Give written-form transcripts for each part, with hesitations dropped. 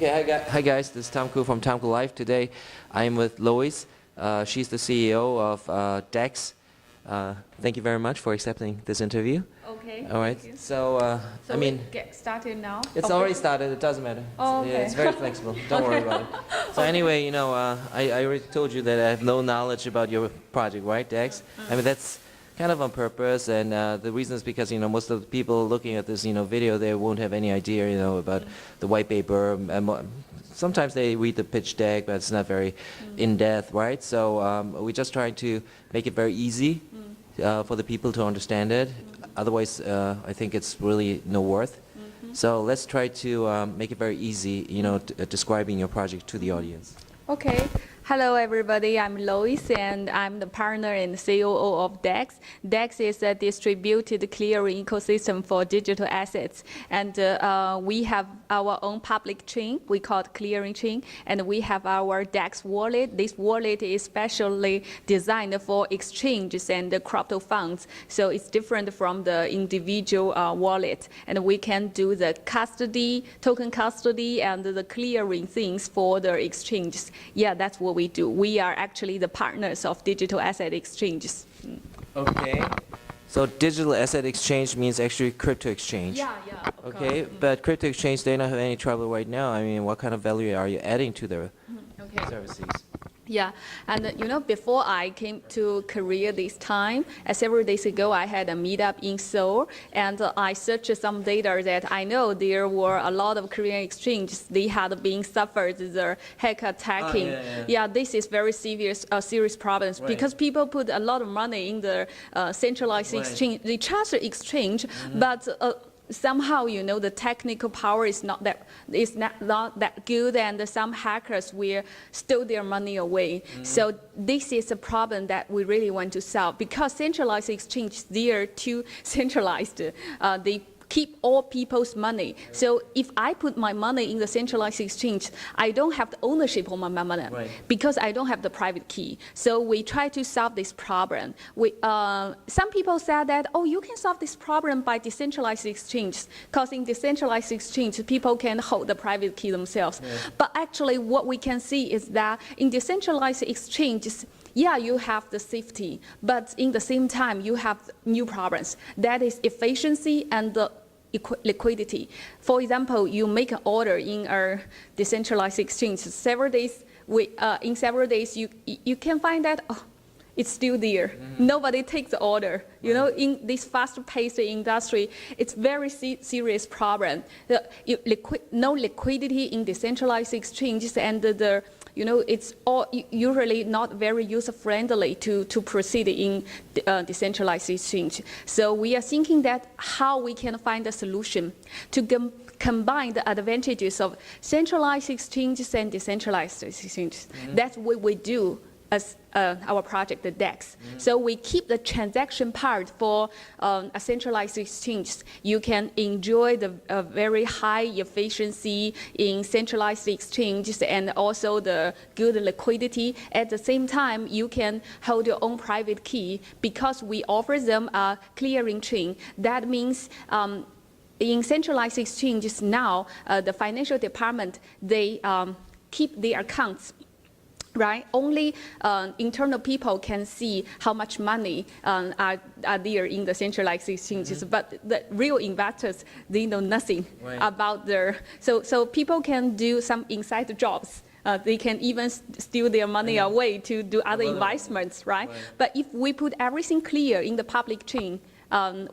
Okay, hi guys, this is Tom Koo from Tom Koo Life. Today I'm with Lois. She's the CEO of DAEX. Thank you very much for accepting this interview. Okay. All right. So, I mean, we get started now. it's already started. It doesn't matter. Oh, okay. It's very flexible. Don't worry about it. So anyway, you know, I already told you that I have no knowledge about your project, right, DAEX? I mean, that's kind of on purpose, and the reason is because, you know, most of the people looking at this, you know, video, they won't have any idea, you know, about the white paper. And sometimes they read the pitch deck, but it's not very in-depth, right? So we're just trying to make it very easy for the people to understand it. Otherwise, I think it's really no worth. So let's try to make it very easy, you know, describing your project to the audience. Okay. Hello, everybody. I'm Lois, and I'm the partner and COO of DAEX. DAEX is a distributed clearing ecosystem for digital assets. And we have our own public chain. We call it clearing chain. And we have our DAEX wallet. This wallet is specially designed for exchanges and crypto funds. So it's different from the individual wallet. And we can do the custody, token custody, and the clearing things for the exchanges. Yeah, that's what we do. We are actually the partners of digital asset exchanges. Okay. So digital asset exchange means actually crypto exchange. Yeah. Okay, but crypto exchange, they don't have any trouble right now. I mean, what kind of value are you adding to their services? Yeah, and you know, before I came to Korea this time, several days ago, I had a meetup in Seoul, and I searched some data that I know there were a lot of Korean exchanges. They had been suffered the hacker attacking. Yeah, this is very serious problems because people put a lot of money in the centralized exchange. They trust the exchange, but somehow, you know, the technical power is not that good, and some hackers will steal their money away. So this is a problem that we really want to solve, because centralized exchange, they are too centralized. They keep all people's money. So if I put my money in the centralized exchange, I don't have the ownership of my money because I don't have the private key. So we try to solve this problem. Some people said that, oh, you can solve this problem by decentralized exchange, because in decentralized exchange, people can hold the private key themselves. But actually, what we can see is that in decentralized exchanges, yeah, you have the safety, but in the same time, you have new problems. That is efficiency and the liquidity. For example, you make an order in a decentralized exchange. In several days, you can find that it's still there. Nobody takes the order. You know, in this fast-paced industry, it's very serious problem. No liquidity in decentralized exchanges, and you know, it's all usually not very user-friendly to proceed in decentralized exchange. So we are thinking that how we can find a solution to combine the advantages of centralized exchanges and decentralized exchanges. That's what we do as our project, the DAEX. So we keep the transaction part for a centralized exchange. You can enjoy the very high efficiency in centralized exchanges and also the good liquidity. At the same time, you can hold your own private key because we offer them a clearing chain. That means in centralized exchanges now, the financial department, they keep their accounts. Right? Only internal people can see how much money are there in the centralized exchanges, but the real investors, they know nothing about their. So people can do some inside jobs. They can even steal their money away to do other investments, right? But if we put everything clear in the public chain,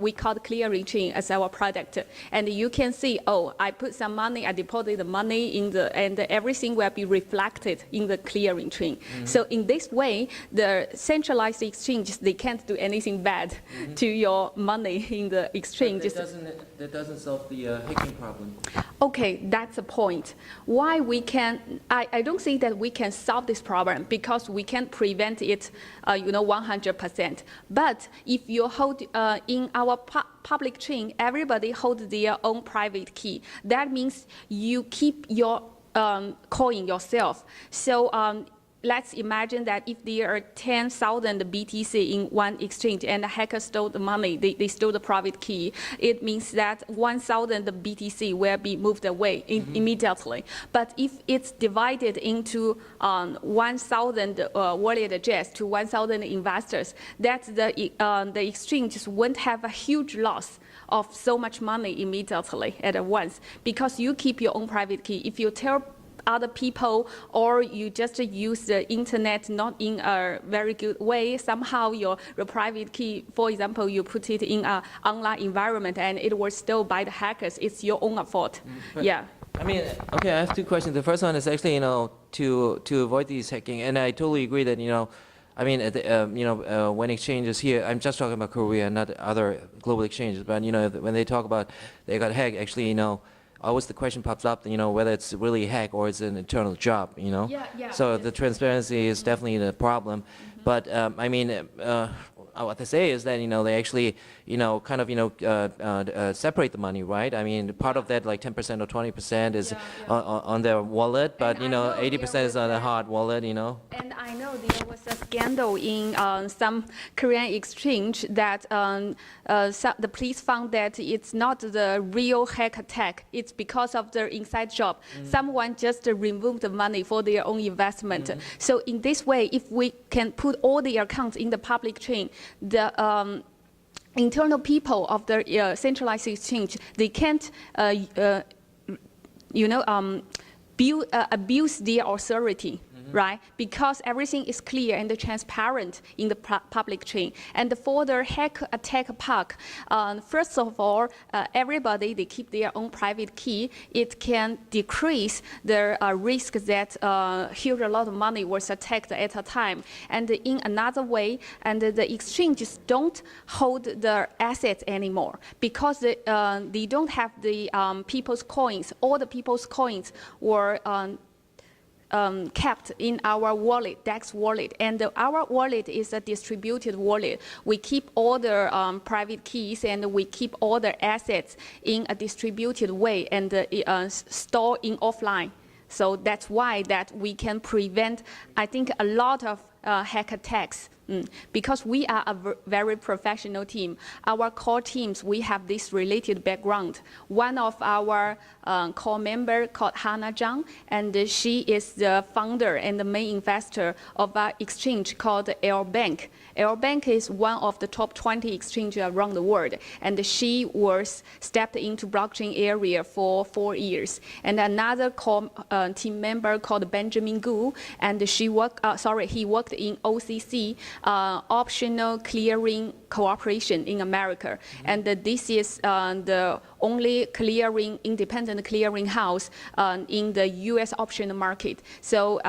we call the clearing chain as our product. And you can see, oh, I put some money, I deposit the money in and everything will be reflected in the clearing chain. So in this way, the centralized exchanges, they can't do anything bad to your money in the exchanges. That doesn't solve the hacking problem. Okay, that's the point. Why we can, I don't think that we can solve this problem because we can't prevent it, you know, 100%. But if you hold, in our public chain, everybody holds their own private key. That means you keep your coin yourself. So let's imagine that if there are 10,000 BTC in one exchange and the hacker stole the money, they stole the private key, it means that 1,000 BTC will be moved away immediately. But if it's divided into 1,000 wallet address to 1,000 investors, that the exchanges won't have a huge loss of so much money immediately at once, because you keep your own private key. If you tell other people, or you just use the internet not in a very good way, somehow your private key, for example, you put it in an online environment and it was stolen by the hackers, it's your own fault. Yeah. I mean, okay, I have two questions. The first one is actually, to avoid these hacking, and I totally agree that, I mean, when exchanges here, I'm just talking about Korea, not other global exchanges, but, when they talk about they got hacked, actually, always the question pops up, whether it's really a hack or it's an internal job, So the transparency is definitely the problem. But, I mean, what they say is that, they actually, kind of, separate the money, right? I mean, part of that, like 10% or 20% is on their wallet, but, 80% is on a hard wallet, And I know there was a scandal in some Korean exchange that the police found that it's not the real hack attack. It's because of their inside job. Someone just removed the money for their own investment. So in this way, if we can put all the accounts in the public chain, the internal people of the centralized exchange, they can't, abuse their authority. Right? Because everything is clear and transparent in the public chain. And for the hack attack part, first of all, everybody, they keep their own private key. It can decrease the risk that huge a lot of money was attacked at a time. And in another way, and the exchanges don't hold the assets anymore, because they don't have the people's coins. All the people's coins were kept in our wallet, DAEX wallet, and our wallet is a distributed wallet. We keep all the private keys and we keep all the assets in a distributed way and store in offline. So that's why that we can prevent, I think, a lot of hack attacks. Because we are a very professional team. Our core teams, we have this related background. One of our core member called Hannah Zhang, and she is the founder and the main investor of our exchange called L Bank. L Bank is one of the top 20 exchanges around the world, and she was stepped into blockchain area for 4 years. And another core team member called Benjamin Gu, and he worked in OCC, optional clearing cooperation in America. And this is the only independent clearing house in the U.S. option market. So,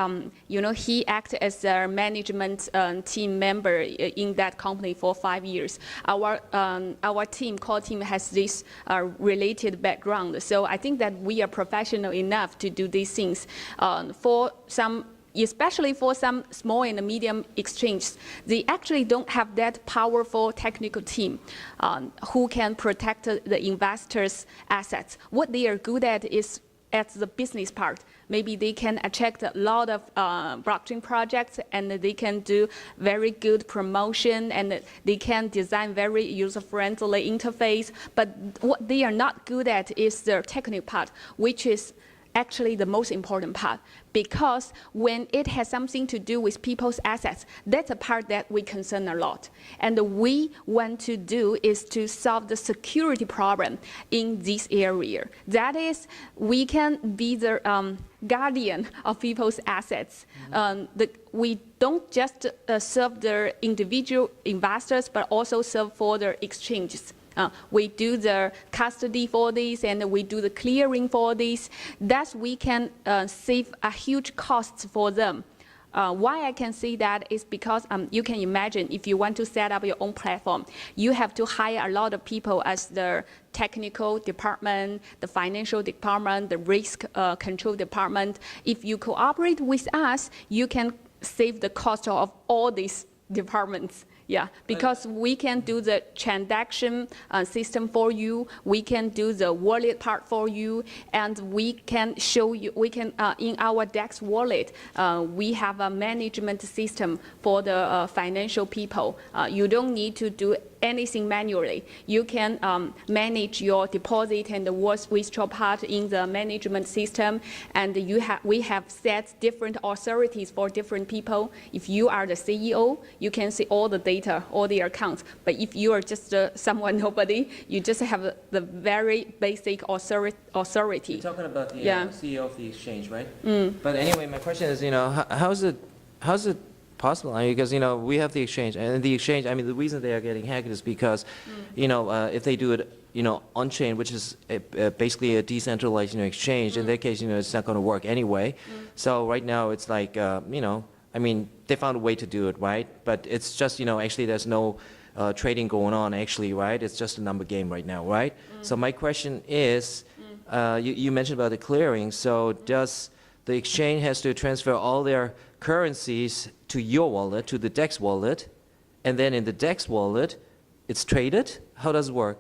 he acted as a management team member in that company for 5 years. Our core team has this related background. So I think that we are professional enough to do these things. Especially for some small and medium exchanges, they actually don't have that powerful technical team who can protect the investors' assets. What they are good at is at the business part. Maybe they can attract a lot of blockchain projects, and they can do very good promotion, and they can design very user-friendly interface. But what they are not good at is the technical part, which is actually the most important part, because when it has something to do with people's assets, that's a part that we concern a lot. And we want to do is to solve the security problem in this area. That is, we can be the guardian of people's assets. We don't just serve the individual investors, but also serve for the exchanges. We do the custody for this, and we do the clearing for this. Thus, we can save a huge cost for them. Why I can say that is because you can imagine if you want to set up your own platform, you have to hire a lot of people as the technical department, the financial department, the risk control department. If you cooperate with us, you can save the cost of all these departments. Yeah, because we can do the transaction system for you, we can do the wallet part for you, and we can show you, in our DAEX wallet, we have a management system for the financial people. You don't need to do anything manually. You can manage your deposit and the withdrawal part in the management system, and we have set different authorities for different people. If you are the CEO, you can see all the data, all the accounts. But if you are just someone nobody, you just have the very basic authority. You're talking about the CEO of the exchange, right? But anyway, my question is, how's it possible? Because we have the exchange, and the exchange, the reason they are getting hacked is because, if they do it, on-chain, which is basically a decentralized exchange, in that case, it's not going to work anyway. So right now, it's like, they found a way to do it, right? But it's just, actually, there's no trading going on, actually, right? It's just a number game right now, right? So my question is, you mentioned about the clearing. So does the exchange has to transfer all their currencies to your wallet, to the DAEX wallet, and then in the DAEX wallet, it's traded? How does it work?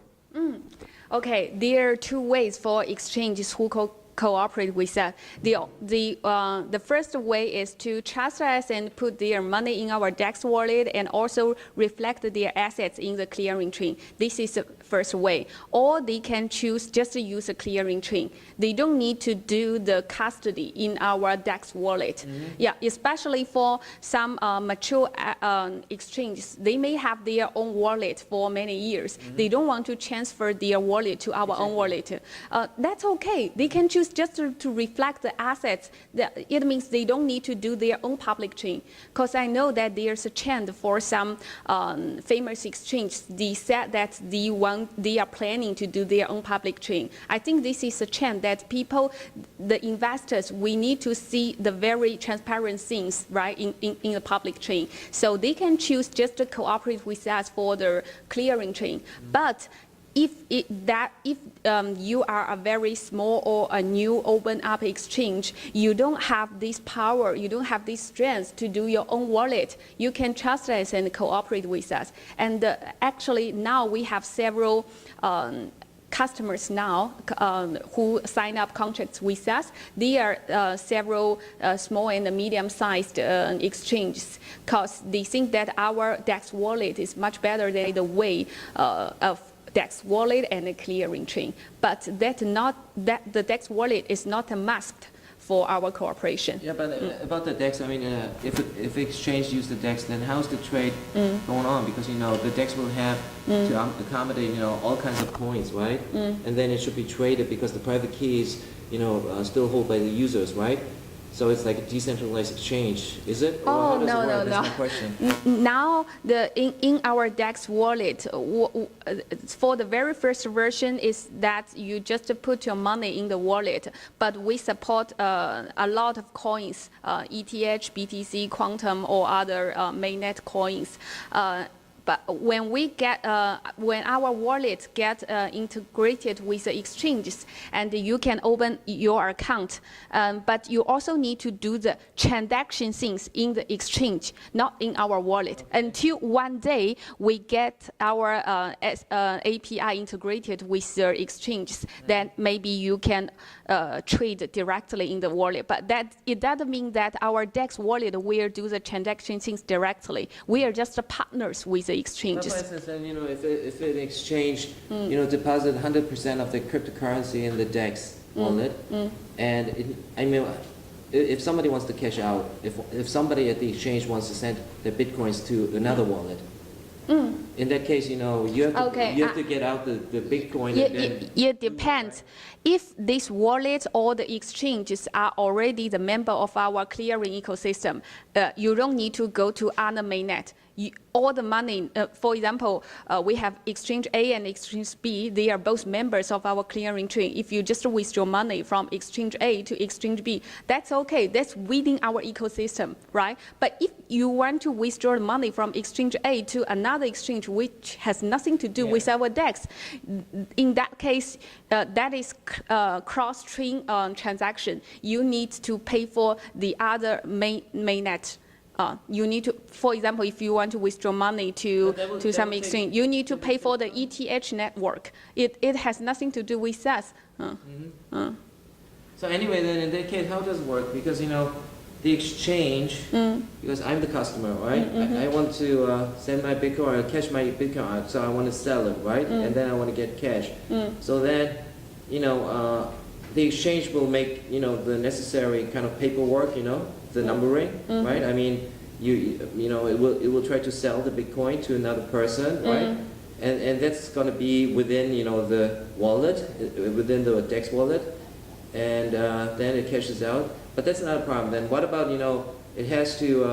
Okay, there are two ways for exchanges who cooperate with us. The first way is to transfer us and put their money in our DAEX wallet and also reflect their assets in the clearing chain. This is the first way. Or they can choose just to use a clearing chain. They don't need to do the custody in our DAEX wallet. Yeah, especially for some mature exchanges, they may have their own wallet for many years. They don't want to transfer their wallet to our own wallet. That's okay. They can choose just to reflect the assets. It means they don't need to do their own public chain. Because I know that there's a trend for some famous exchanges. They said that they are planning to do their own public chain. I think this is a trend that people, the investors, we need to see the very transparent things, right, in the public chain. So they can choose just to cooperate with us for the clearing chain. But if you are a very small or a new open up exchange, you don't have this power, you don't have this strength to do your own wallet, you can trust us and cooperate with us. And actually now we have several customers now who sign up contracts with us. There are several small and medium-sized exchanges because they think that our DAEX wallet is much better than the way of DAEX wallet and a clearing chain. But the DAEX wallet is not a must for our cooperation. Yeah, but about the DAEX, if exchange use the DAEX, then how's the trade going on? Because the DAEX will have to accommodate all kinds of coins, right? And then it should be traded because the private keys still hold by the users, right? So it's like a decentralized exchange, is it? Oh, no. That's my question. Now, in our DAEX wallet, for the very first version is that you just put your money in the wallet, but we support a lot of coins, ETH, BTC, Qtum, or other mainnet coins. But when when our wallet get integrated with the exchanges, and you can open your account, but you also need to do the transaction things in the exchange, not in our wallet. Until one day we get our API integrated with the exchanges, then maybe you can trade directly in the wallet. But it doesn't mean that our DAEX wallet will do the transaction things directly. We are just partners with the exchanges. For instance, then, if an exchange, deposit 100% of the cryptocurrency in the DAEX wallet, and if somebody wants to cash out, if somebody at the exchange wants to send the bitcoins to another wallet, in that case, you have to get out the Bitcoin. It depends. If this wallet or the exchanges are already the member of our clearing ecosystem, you don't need to go to other mainnet. All the money, for example, we have exchange A and exchange B. They are both members of our clearing chain. If you just withdraw money from exchange A to exchange B, that's okay. That's within our ecosystem, right? But if you want to withdraw money from exchange A to another exchange which has nothing to do with our DAEX, in that case, that is cross-chain transaction. You need to pay for the other mainnet. you need to, for example, if you want to withdraw money to some exchange, you need to pay for the ETH network. It has nothing to do with us. So anyway, then in that case, how does it work? Because the exchange, because I'm the customer, right? I want to send my Bitcoin or cash my Bitcoin out, so I want to sell it, right? And then I want to get cash. So then, the exchange will make the necessary kind of paperwork, the numbering, right? I mean, it will try to sell the Bitcoin to another person, right? And that's going to be within the wallet, within the DAEX wallet, and then it cashes out. But that's not a problem. Then what about it has to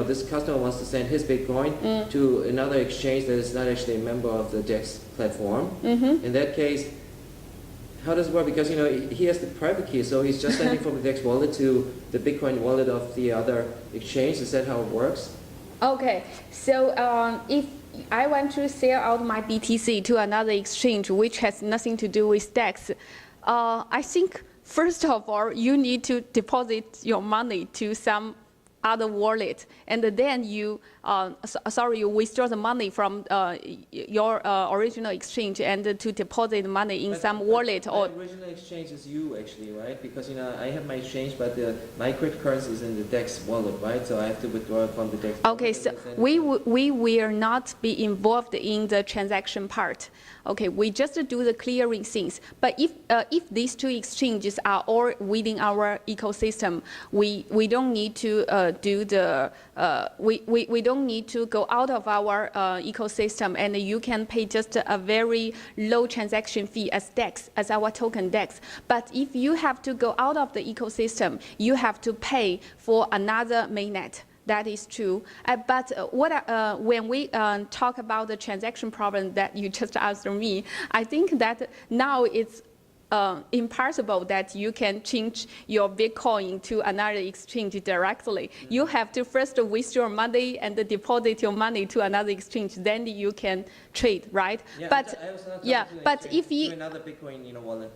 this customer wants to send his Bitcoin to another exchange that is not actually a member of the DAEX platform. In that case, how does it work? Because he has the private key, so he's just sending from the DAEX wallet to the Bitcoin wallet of the other exchange. Is that how it works? Okay, so if I want to sell out my BTC to another exchange which has nothing to do with DAEX, I think first of all you need to deposit your money to some other wallet, and then you you withdraw the money from your original exchange and to deposit money in some wallet. Or the original exchange is you actually, right? Because I have my exchange, but my cryptocurrency is in the DAEX wallet, right? So I have to withdraw it from the DAEX. Okay, so we will not be involved in the transaction part. Okay, we just do the clearing things. But if these two exchanges are all within our ecosystem, we don't need to do the we don't need to go out of our ecosystem, and you can pay just a very low transaction fee as DAEX, as our token DAEX. But if you have to go out of the ecosystem, you have to pay for another mainnet. That is true. But when we talk about the transaction problem that you just asked me, I think that now it's impossible that you can change your Bitcoin to another exchange directly. You have to first withdraw money and deposit your money to another exchange, then you can trade, right? Yeah, but if you to another Bitcoin wallet.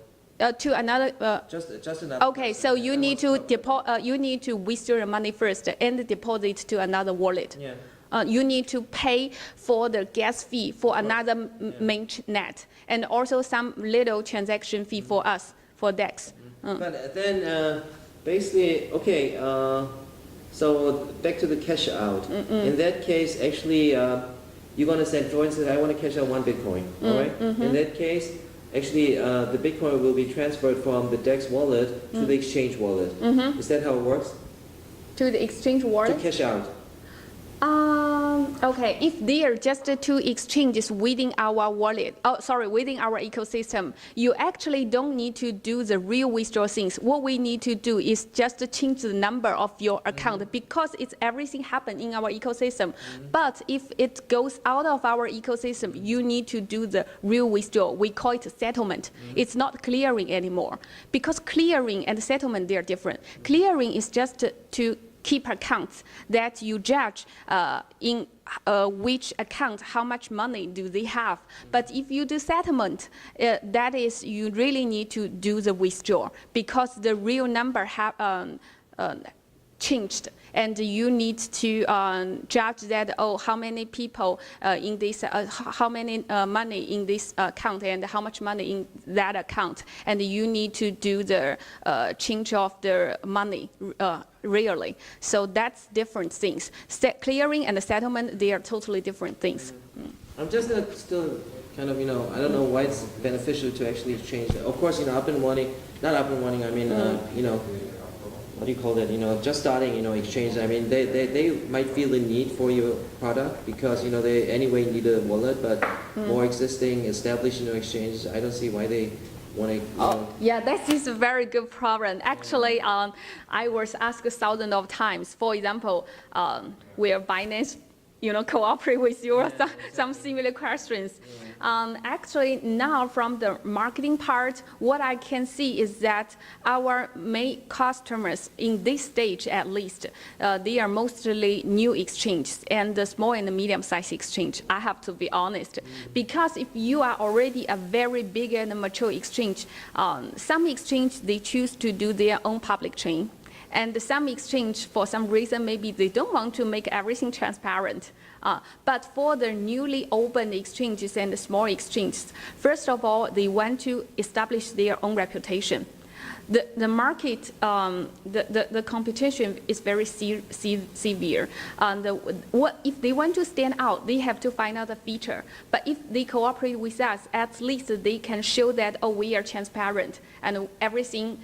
To another. Just another. Okay, so you need to withdraw your money first and deposit to another wallet. Yeah. You need to pay for the gas fee for another mainnet, and also some little transaction fee for us, for DAEX. But then basically, okay, so back to the cash out. In that case, actually, you're going to send, for instance, I want to cash out 1 Bitcoin, all right? In that case, actually, the Bitcoin will be transferred from the DAEX wallet to the exchange wallet. Is that how it works? To the exchange wallet? To cash out. Okay, if there are just two exchanges within our wallet, within our ecosystem, you actually don't need to do the real withdrawal things. What we need to do is just change the number of your account because it's everything happen in our ecosystem. But if it goes out of our ecosystem, you need to do the real withdrawal. We call it settlement. It's not clearing anymore because clearing and settlement, they are different. Clearing is just to keep accounts that you judge in which account, how much money do they have. But if you do settlement, that is, you really need to do the withdrawal because the real number have changed, and you need to judge that, how many people in this, how many money in this account and how much money in that account, and you need to do the change of the money really. So that's different things. Clearing and settlement, they are totally different things. I'm just still kind of, I don't know why it's beneficial to actually change. Of course, up and running, not up and running, I mean, what do you call that? Just starting, exchange. I mean, they might feel the need for your product because, they anyway need a wallet, but more existing, established, exchanges, I don't see why they want to. Yeah, that is a very good problem. Actually, I was asked thousands of times. For example, will Binance, cooperate with you? Some similar questions. Actually, now from the marketing part, what I can see is that our main customers in this stage, at least, they are mostly new exchanges and the small and medium-sized exchange. I have to be honest, because if you are already a very big and mature exchange, some exchange they choose to do their own public chain. And some exchange, for some reason, maybe they don't want to make everything transparent. But for the newly opened exchanges and the small exchanges, first of all, they want to establish their own reputation. The market, the competition is very severe. If they want to stand out, they have to find out a feature. But if they cooperate with us, at least they can show that, oh, we are transparent and everything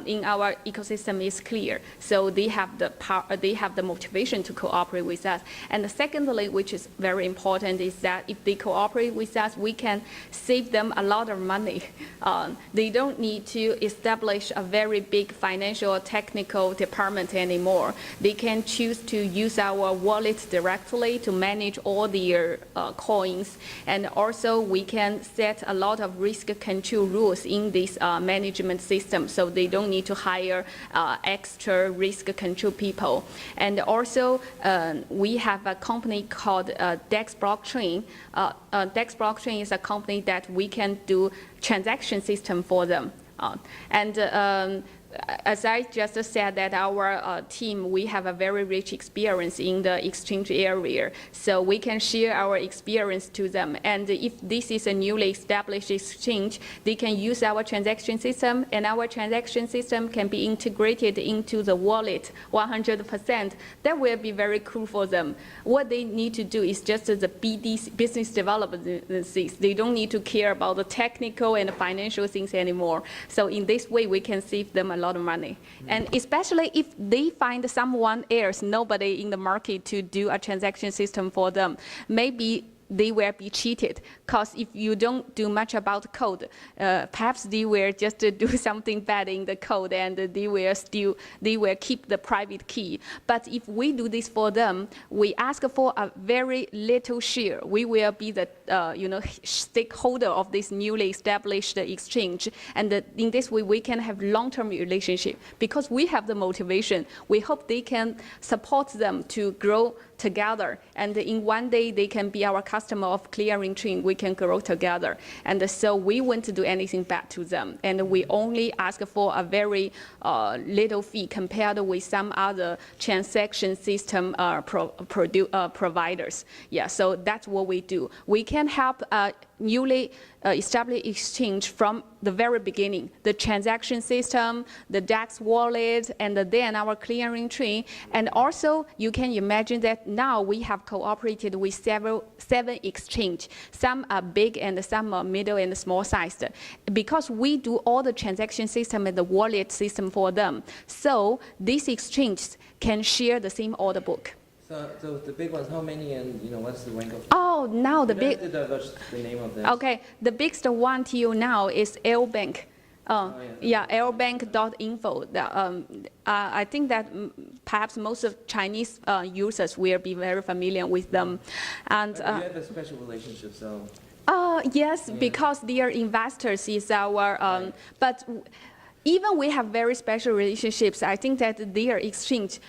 in our ecosystem is clear. So they have the power, they have the motivation to cooperate with us. And secondly, which is very important, is that if they cooperate with us, we can save them a lot of money. They don't need to establish a very big financial or technical department anymore. They can choose to use our wallet directly to manage all their coins. And also we can set a lot of risk control rules in this management system, so they don't need to hire extra risk control people. And also, we have a company called DAEX Blockchain. DAEX Blockchain is a company that we can do transaction system for them. As I just said, that our team, we have a very rich experience in the exchange area, so we can share our experience to them. And if this is a newly established exchange, they can use our transaction system, and our transaction system can be integrated into the wallet 100%. That will be very cool for them. What they need to do is just the BD, business development things. They don't need to care about the technical and financial things anymore. So in this way, we can save them a lot of money. And especially if they find someone else, nobody in the market to do a transaction system for them, maybe they will be cheated, because if you don't do much about code, perhaps they will just do something bad in the code, and they will keep the private key. But if we do this for them, we ask for a very little share. We will be the stakeholder of this newly established exchange, and in this way we can have long-term relationship, because we have the motivation. We hope they can support them to grow together, and in one day they can be our customer of clearing chain. We can grow together, and so we won't do anything bad to them, and we only ask for a very little fee compared with some other transaction system providers. Yeah, so that's what we do. We can help newly established exchange from the very beginning, the transaction system, the DAEX wallet, and then our clearing chain. And also, you can imagine that now we have cooperated with 7 exchanges. Some are big and some are middle and small sized, because we do all the transaction system and the wallet system for them. So these exchanges can share the same order book. So the big ones, how many, and what's the rank of? Oh, now the big. You don't have to divulge the name of them. Okay, the biggest one till now is Airbank. Airbank.info. I think that perhaps most of Chinese users will be very familiar with them. And you have a special relationship, so. Yes, yeah. Because their investors is our. But even we have very special relationships, I think that their exchange,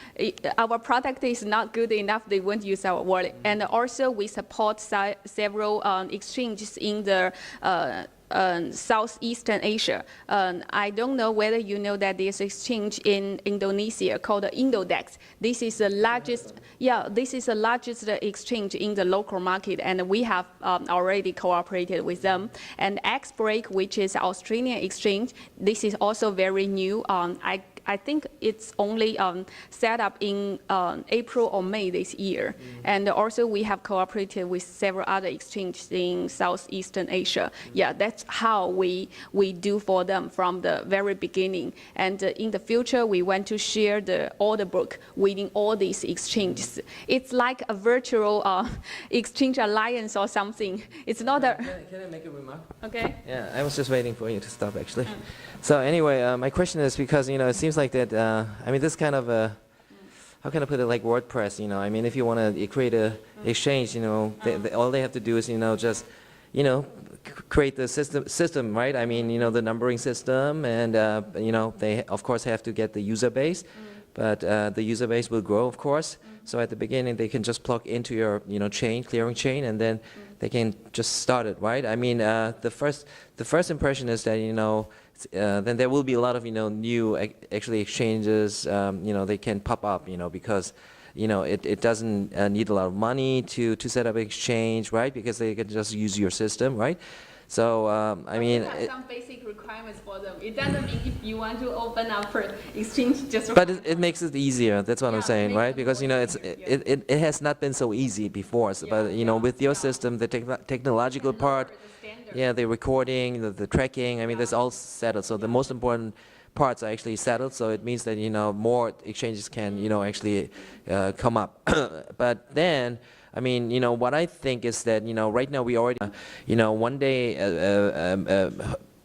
our product is not good enough, they won't use our wallet. And also we support several exchanges in the Southeastern Asia. I don't know whether you know that there's an exchange in Indonesia called the IDEL. This is the largest, this is the largest exchange in the local market, and we have already cooperated with them. And Xbreak, which is Australian exchange, this is also very new. I think it's only set up in April or May this year. And also we have cooperated with several other exchanges in Southeastern Asia. Yeah, that's how we do for them from the very beginning. And in the future, we want to share the order book within all these exchanges. It's like a virtual exchange alliance or something. It's not a... Can I make a remark? Okay. Yeah, I was just waiting for you to stop, actually. So anyway, my question is, because, it seems like that, I mean, this kind of a, how can I put it, like WordPress, I mean, if you want to create a exchange, all they have to do is, just, create the system, right? I mean, the numbering system, and, they, of course, have to get the user base, but the user base will grow, of course. So at the beginning, they can just plug into your, clearing chain, and then they can just start it, right? I mean, the first impression is that, you know, then there will be a lot of, you know, new actually exchanges, you know, they can pop up, you know, because, you know, it doesn't need a lot of money to set up an exchange, right? Because they can just use your system, right? So, I mean, we have some basic requirements for them. It doesn't mean if you want to open up for exchange just. but it makes it easier. That's what I'm Yeah, saying, it right? makes it Because, you more know, easier, it has not been so easy before. So, but, you know, with your system, the technological part, yeah, the recording, the tracking, I mean, that's all settled. So the most important parts are actually settled. So it means that, you know, more exchanges can, you know, actually come up. But then, I mean, you know, what I think is that, you know, right now we already, you know, one day,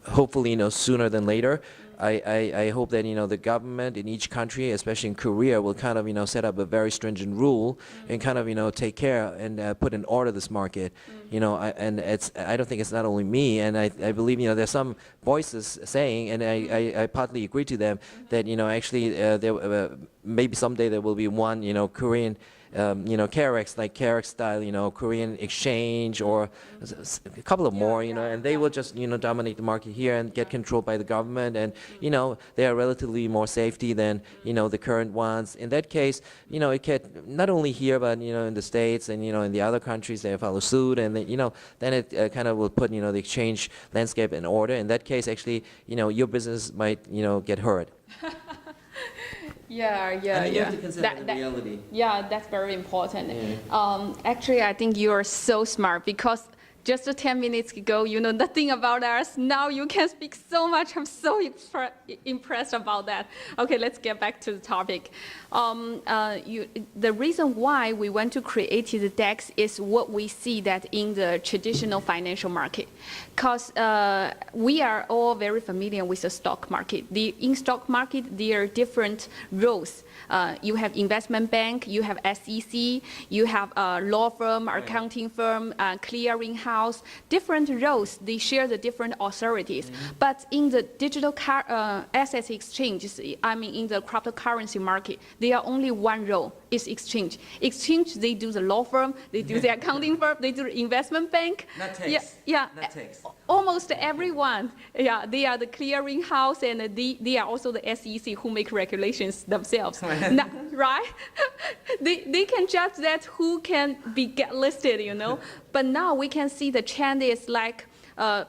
hopefully, you know, sooner than later, I hope that, you know, the government in each country, especially in Korea, will kind of, you know, set up a very stringent rule and kind of, you know, take care and put in order this market. You know, and I don't think it's not only me, and I believe, you know, there's some voices saying, and I partly agree to them, that, you know, actually there maybe someday there will be one, you know, Korean, you know, KRX, like KRX style, you know, Korean exchange, or a couple of more, you know, and they will just, you know, dominate the market here and get controlled by the government, and, you know, they are relatively more safety than, you know, the current ones. In that case, you know, it can, not only here, but, you know, in the States and, you know, in the other countries, they follow suit, and, you know, then it kind of will put, you know, the exchange landscape in order. In that case, actually, you know, your business might, you know, get hurt. Yeah. And you have to consider the reality. Yeah, that's very important. Yeah. Actually, I think you are so smart, because just 10 minutes ago, you know nothing about us. Now you can speak so much. I'm so impressed about that. Okay, let's get back to the topic. The reason why we want to create the DAEX is what we see that in the traditional financial market. Because we are all very familiar with the stock market. In stock market, there are different roles. You have investment bank, you have SEC, you have a law firm, accounting firm, clearing house, different roles. They share the different authorities. But in the digital asset exchanges, I mean in the cryptocurrency market, there are only one role, is exchange. Exchange, they do the law firm, they do the accounting firm, they do the investment bank. Not tax. Yeah. Not tax. Almost everyone. Yeah, they are the clearing house, and they are also the SEC who make regulations themselves. Now, right? They can judge that who can be get listed, you know. But now we can see the trend is like,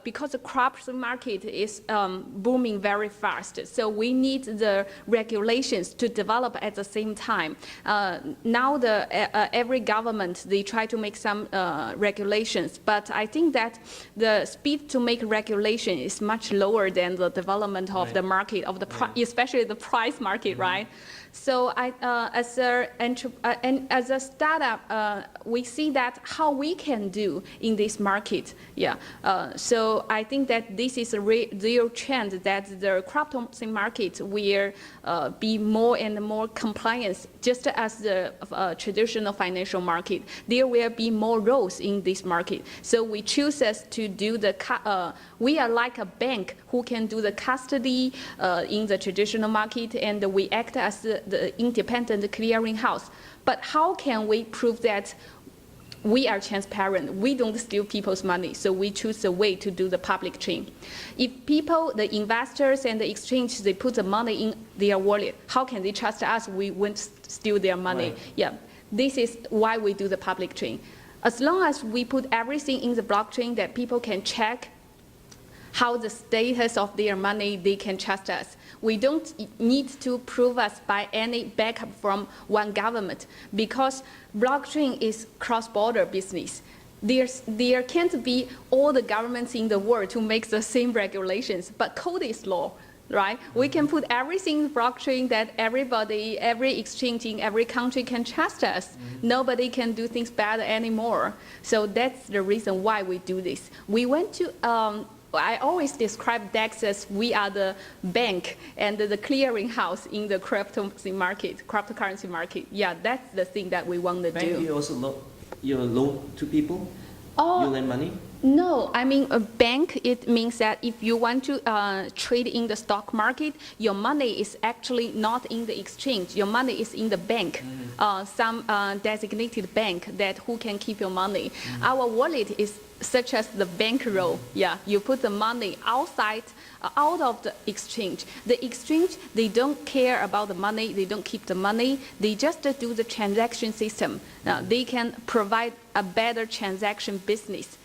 because the crypto market is booming very fast, so we need the regulations to develop at the same time. Now every government, they try to make some regulations, but I think that the speed to make regulation is much lower than the development of the market, of the especially the price market, right? So as a startup, we see that how we can do in this market. Yeah. So I think that this is a real trend that the crypto market will be more and more compliant, just as the traditional financial market. There will be more roles in this market. So we choose us to do we are like a bank who can do the custody in the traditional market, and we act as the independent clearing house. But how can we prove that we are transparent? We don't steal people's money, so we choose a way to do the public chain. If people, the investors and the exchange, they put the money in their wallet, how can they trust us we won't steal their money? Right. Yeah, this is why we do the public chain. As long as we put everything in the blockchain that people can check how the status of their money, they can trust us. We don't need to prove us by any backup from one government, because blockchain is cross-border business. There can't be all the governments in the world to make the same regulations, but code is law, right? We can put everything in blockchain that everybody, every exchange in every country can trust us. Nobody can do things bad anymore. So that's the reason why we do this. We went to I always describe DAEX as we are the bank and the clearing house in the cryptocurrency market. Yeah, that's the thing that we want to do. Bank, you also loan to people? Oh, you lend money? No, I mean a bank, it means that if you want to trade in the stock market, your money is actually not in the exchange. Your money is in the bank, some designated bank that who can keep your money. Our wallet is such as the bankroll. Yeah, you put the money outside, out of the exchange. The exchange, they don't care about the money. They don't keep the money. They just do the transaction system. They can provide a better transaction business.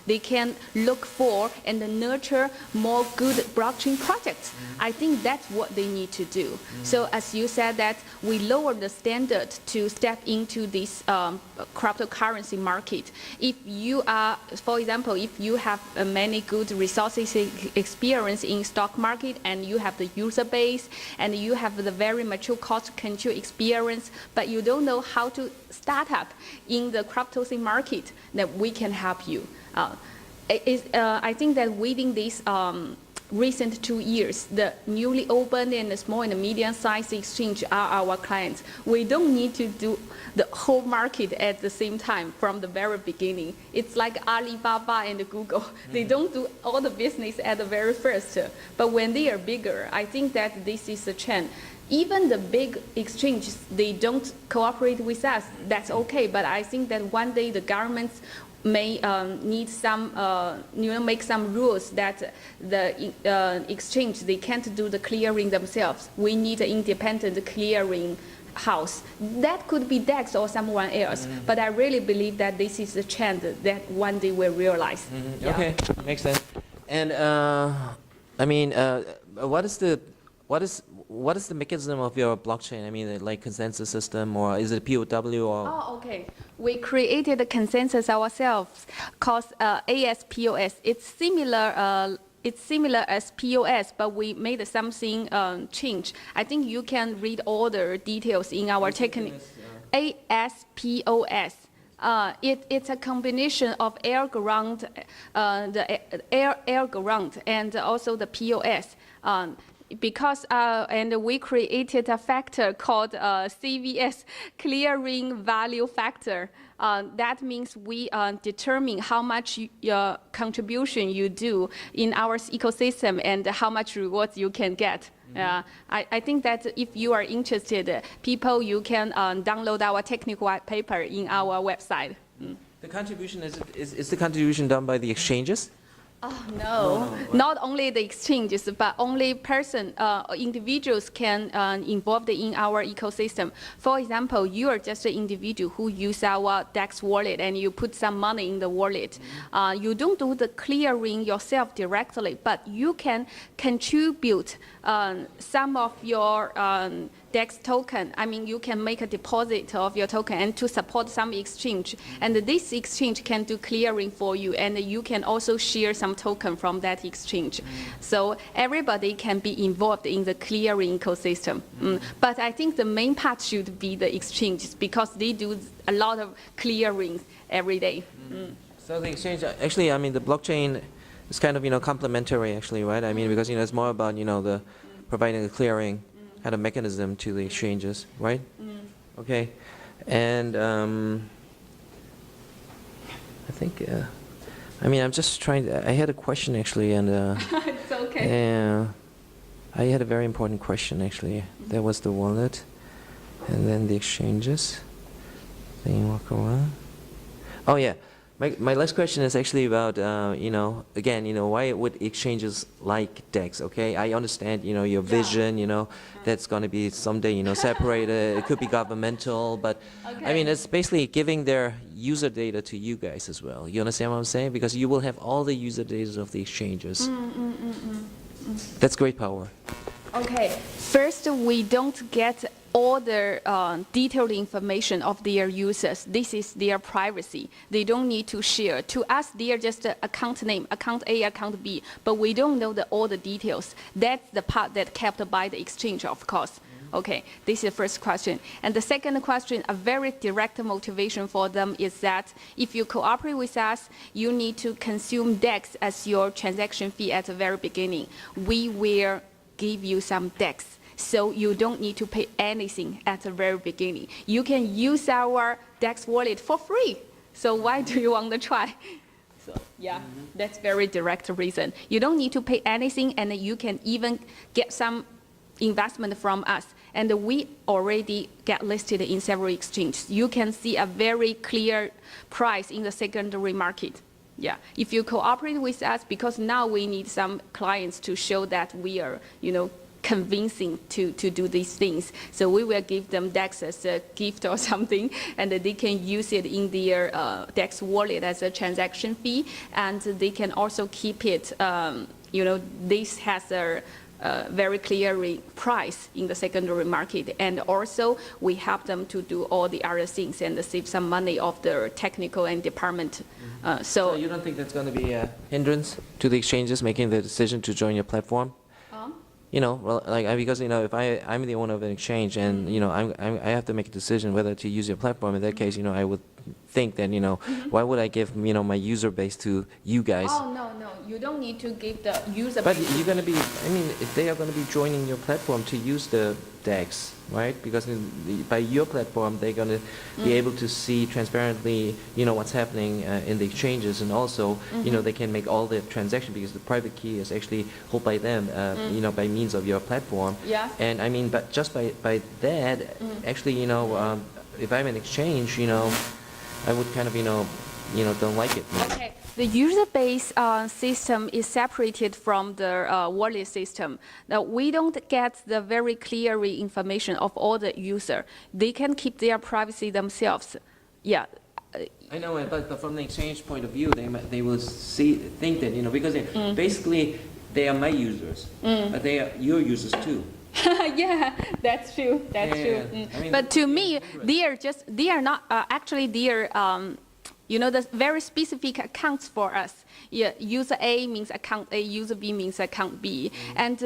They can look for and nurture more good blockchain projects. I think that's what they need to do. So as you said that we lower the standard to step into this cryptocurrency market. If you are, for example, if you have many good resources experience in stock market and you have the user base and you have the very mature cost control experience, but you don't know how to start up in the cryptocurrency market, then we can help you. I think that within these recent 2 years, the newly opened and the small and medium-sized exchange are our clients. We don't need to do the whole market at the same time from the very beginning. It's like Alibaba and Google. They don't do all the business at the very first. But when they are bigger, I think that this is a trend. Even the big exchanges, they don't cooperate with us. That's okay. But I think that one day the governments may need some, make some rules that the exchange, they can't do the clearing themselves. We need an independent clearing house. That could be DAEX or someone else, but I really believe that this is a trend that one day we'll realize. Yeah. Okay, makes sense. And I mean, what is the mechanism of your blockchain? I mean, like consensus system, or is it POW or? Oh, okay. We created a consensus ourselves called ASPOS. It's similar. It's similar as POS, but we made something change. I think you can read all the details in our technical. ASPOS. It's a combination of air ground, the air ground, and also the POS. Because and we created a factor called CVS, clearing value factor. That means we determine how much your contribution you do in our ecosystem and how much rewards you can get. I think that if you are interested, people, you can download our technical white paper in our website. The contribution, is the contribution done by the exchanges? Oh, no. Not only the exchanges, but only individuals can involved in our ecosystem. For example, you are just an individual who use our DAEX wallet and you put some money in the wallet. You don't do the clearing yourself directly, but you can contribute some of your DAEX token. I mean, you can make a deposit of your token and to support some exchange. And this exchange can do clearing for you, and you can also share some token from that exchange. So everybody can be involved in the clearing ecosystem. But I think the main part should be the exchanges because they do a lot of clearing every day. So the exchange, actually, I mean, the blockchain is kind of, complementary, actually, right? I mean, because, it's more about, the providing the clearing kind of mechanism to the exchanges, right? Okay. And I think, I mean, I'm just trying to, I had a question, actually, and It's okay. yeah, I had a very important question, actually. There was the wallet, and then the exchanges. Then you walk around. Oh, yeah. My last question is actually about, again, why would exchanges like DAEX, okay? I understand, your vision, that's going to be someday, separated. It could be governmental, but, Okay. I mean, it's basically giving their user data to you guys as well. You understand what I'm saying? Because you will have all the user data of the exchanges. That's great power. Okay. First, we don't get all the detailed information of their users. This is their privacy. They don't need to share. To us, they are just account name, account A, account B, but we don't know all the details. That's the part that kept by the exchange, of course. Okay, this is the first question. And the second question, a very direct motivation for them is that if you cooperate with us, you need to consume DAEX as your transaction fee at the very beginning. We will give you some DAEX. So you don't need to pay anything at the very beginning. You can use our DAEX wallet for free. So why do you want to try? So Yeah, that's very direct reason. You don't need to pay anything, and you can even get some investment from us. And we already get listed in several exchanges. You can see a very clear price in the secondary market. Yeah, if you cooperate with us, because now we need some clients to show that we are, convincing to do these things. So we will give them DAEX as a gift or something, and they can use it in their DAEX wallet as a transaction fee, and they can also keep it, this has a very clear price in the secondary market. And also, we help them to do all the other things and save some money of their technical and department. So you don't think that's going to be a hindrance to the exchanges making the decision to join your platform? Because if I'm the owner of an exchange and I have to make a decision whether to use your platform. In that case, I would think that why would I give my user base to you guys? Oh no, you don't need to give the user But base. you're going to be, if they are going to be joining your platform to use the DAEX, right? Because by your platform, they're going to be able to see transparently, what's happening in the exchanges, and also, they can make all the transaction because the private key is actually held by them, by means of your platform. Yeah. And but just by that, actually, if I'm an exchange, I would kind of, don't like it. Okay. The user base system is separated from the wallet system. Now, we don't get the very clear information of all the user. They can keep their privacy themselves. Yeah. I know, but from the exchange point of view, they will think that, because basically they are my users, but they are your users too. Yeah, that's true. That's true. But to me, they are not actually they are. The very specific accounts for us. Yeah, user A means account A, user B means account B. And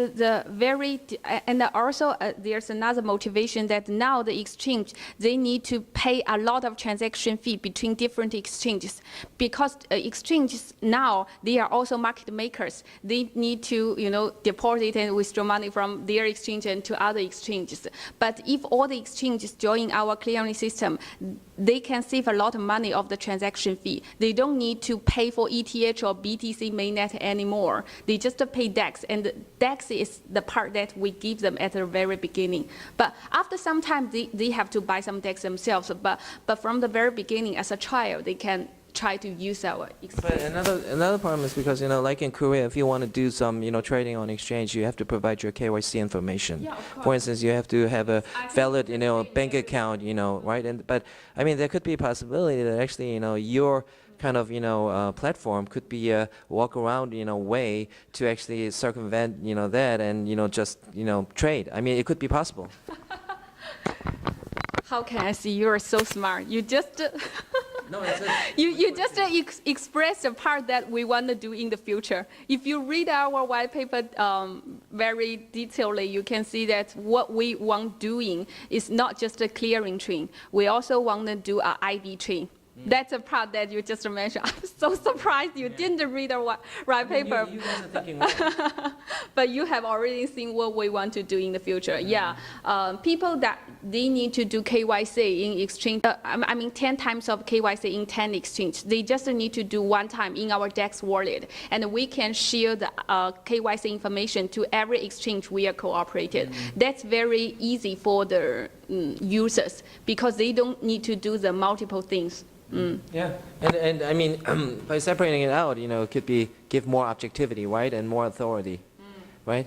also there's another motivation that now the exchange, they need to pay a lot of transaction fee between different exchanges. Because exchanges now, they are also market makers. They need to, deposit and withdraw money from their exchange and to other exchanges. But if all the exchanges join our clearing system, they can save a lot of money of the transaction fee. They don't need to pay for ETH or BTC mainnet anymore. They just pay DAEX, and DAEX is the part that we give them at the very beginning. But after some time, they have to buy some DAEX themselves. But from the very beginning, as a child, they can try to use our exchange. But another problem is because, like in Korea, if you want to do some, trading on exchange, you have to provide your KYC information. Yeah, of course. For instance, you have to have a valid, bank account, right? But there could be a possibility that actually, your kind of, platform could be a walk around, way to actually circumvent, that and, just, trade. It could be possible. How can I see you are so smart? You just No, it's you just express the part that we want to do in the future. If you read our white paper very detailedly, you can see that what we want doing is not just a clearing chain. We also want to do an ID chain. That's a part that you just mentioned. I'm so surprised you didn't read our white paper. You guys are thinking well. But you have already seen what we want to do in the future. Yeah, people that they need to do KYC in exchange, 10 times of KYC in 10 exchange. They just need to do one time in our DAEX wallet. And we can share the KYC information to every exchange we are cooperated. That's very easy for the users because they don't need to do the multiple things. Yeah, and by separating it out, it could give more objectivity, right, and more authority, right?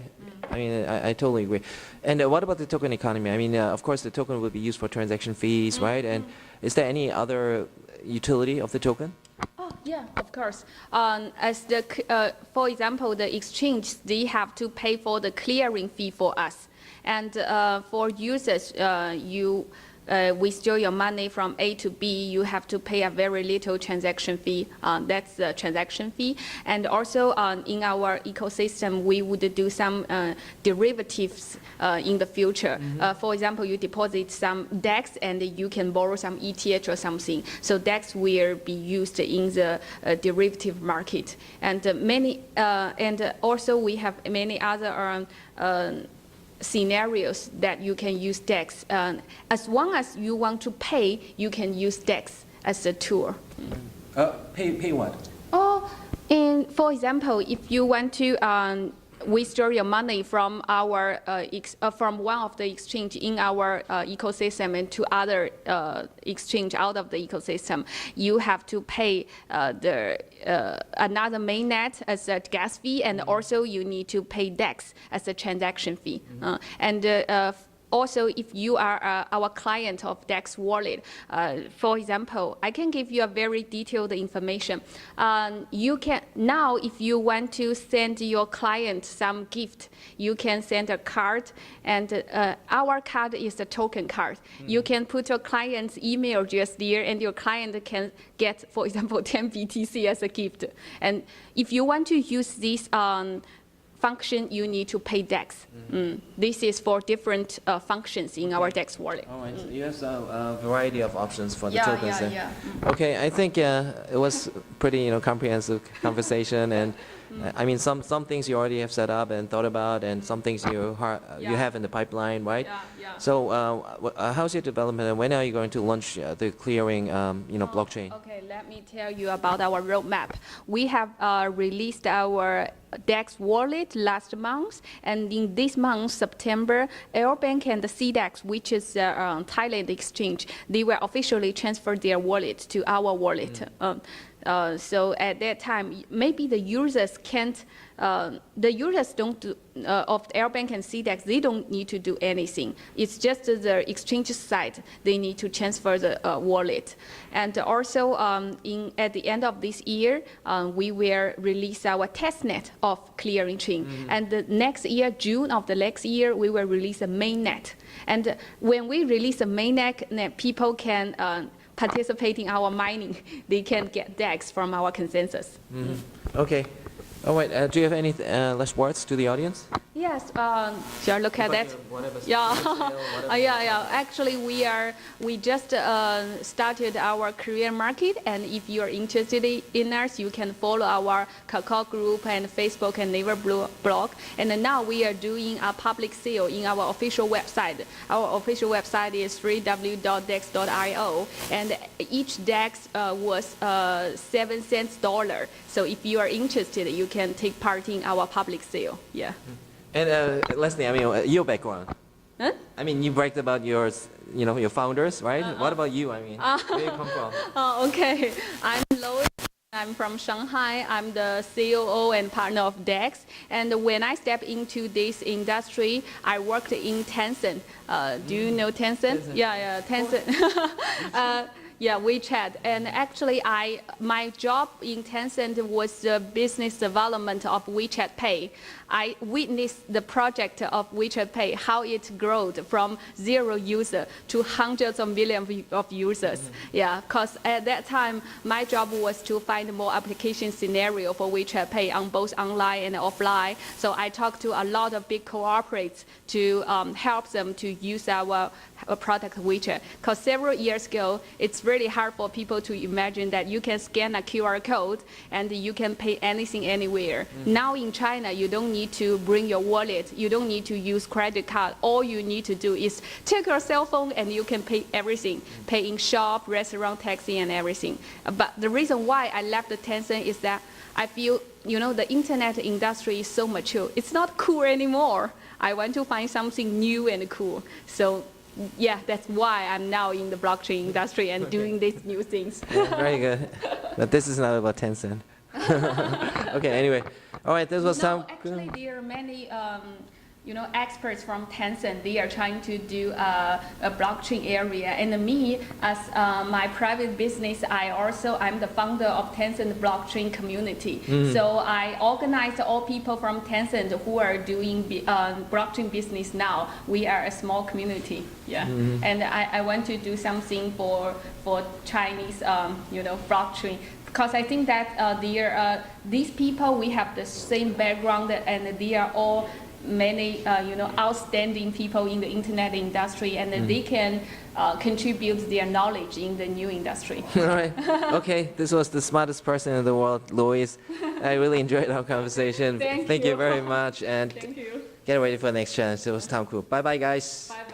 I totally agree. And what about the token economy? Of course, the token will be used for transaction fees, right? And is there any other utility of the token? Oh, yeah, of course. For example, the exchange, they have to pay for the clearing fee for us. And for users, you withdraw your money from A to B, you have to pay a very little transaction fee. That's the transaction fee. And also in our ecosystem, we would do some derivatives in the future. For example, you deposit some DAEX and you can borrow some ETH or something. So DAEX will be used in the derivative market. And and also we have many other scenarios that you can use DAEX. As long as you want to pay, you can use DAEX as a tool. Pay what? Oh, And for example, if you want to withdraw your money from our from one of the exchange in our ecosystem and to other exchange out of the ecosystem, you have to pay another mainnet as a gas fee, and also you need to pay DAEX as a transaction fee. Also, if you are our client of DAEX wallet, for example, I can give you a very detailed information. You can now, if you want to send your client some gift, you can send a card, and our card is a token card. You can put your client's email address there, and your client can get, for example, 10 BTC as a gift. And if you want to use this function, you need to pay DAEX. This is for different functions in our DAEX wallet. All right, so you have a variety of options for the Yeah, tokens. yeah, yeah. Okay, I think it was pretty, comprehensive conversation, and I mean, some things you already have set up and thought about, and some things you have in the pipeline, right? Yeah, yeah. So, how's your development, and when are you going to launch the clearing, blockchain? Okay, let me tell you about our roadmap. We have released our DAEX wallet last month, and in this month, September, Airbank and the CDEX, which is Thailand exchange, they will officially transfer their wallet to our wallet. So at that time, maybe the users can't, the users don't do, of Airbank and CDEX, they don't need to do anything. It's just the exchange side, they need to transfer the wallet. And also, at the end of this year, we will release our testnet of clearing chain. And the next year, June of the next year, we will release a mainnet. And when we release a mainnet, people can participate in our mining. They can get DAEX from our consensus. Okay. All right, do you have any last words to the audience? Yes, shall I look at that? Yeah, yeah. Actually, we just started our Korean market, and if you are interested in us, you can follow our Kakao group and Facebook and Naver blog. And now we are doing a public sale in our official website. Our official website is www.dex.io, and each DAEX was 7 cents dollar. So if you are interested, you can take part in our public sale. Yeah. And Leslie, I mean, your background. Huh? I mean, you bragged about your founders, right? What about you? I mean, where do you come from? Okay. I'm Lois. I'm from Shanghai. I'm the COO and partner of DAEX. And when I stepped into this industry, I worked in Tencent. Do you know Tencent? Yeah, Tencent. Yeah, WeChat. And actually, my job in Tencent was the business development of WeChat Pay. I witnessed the project of WeChat Pay, how it grew from 0 user to hundreds of millions of users. Yeah, because at that time, my job was to find more application scenario for WeChat Pay on both online and offline. So I talked to a lot of big corporates to help them to use our product WeChat. Because several years ago, it's really hard for people to imagine that you can scan a QR code and you can pay anything anywhere. Now in China, you don't need to bring your wallet. You don't need to use credit card. All you need to do is take your cell phone and you can pay everything. Pay in shop, restaurant, taxi, and everything. But the reason why I left the Tencent is that I feel, the internet industry is so mature. It's not cool anymore. I want to find something new and cool. So yeah, that's why I'm now in the blockchain industry and doing these new things. Yeah, very good. But this is not about Tencent. Okay, anyway. All right, this was some... Actually, there are many experts from Tencent. They are trying to do a blockchain area. And me, as my private business, I'm the founder of Tencent blockchain community. So I organize all people from Tencent who are doing blockchain business now. We are a small community. Yeah. And I want to do something for Chinese, blockchain. Because I think that these people, we have the same background, and they are all many outstanding people in the internet industry, and they can contribute their knowledge in the new industry. All right. Okay, this was the smartest person in the world, Lois. I really enjoyed our conversation. Thank you very much, and Thank you. get ready for the next challenge. It was Tom Cool. Bye-bye, guys. Bye.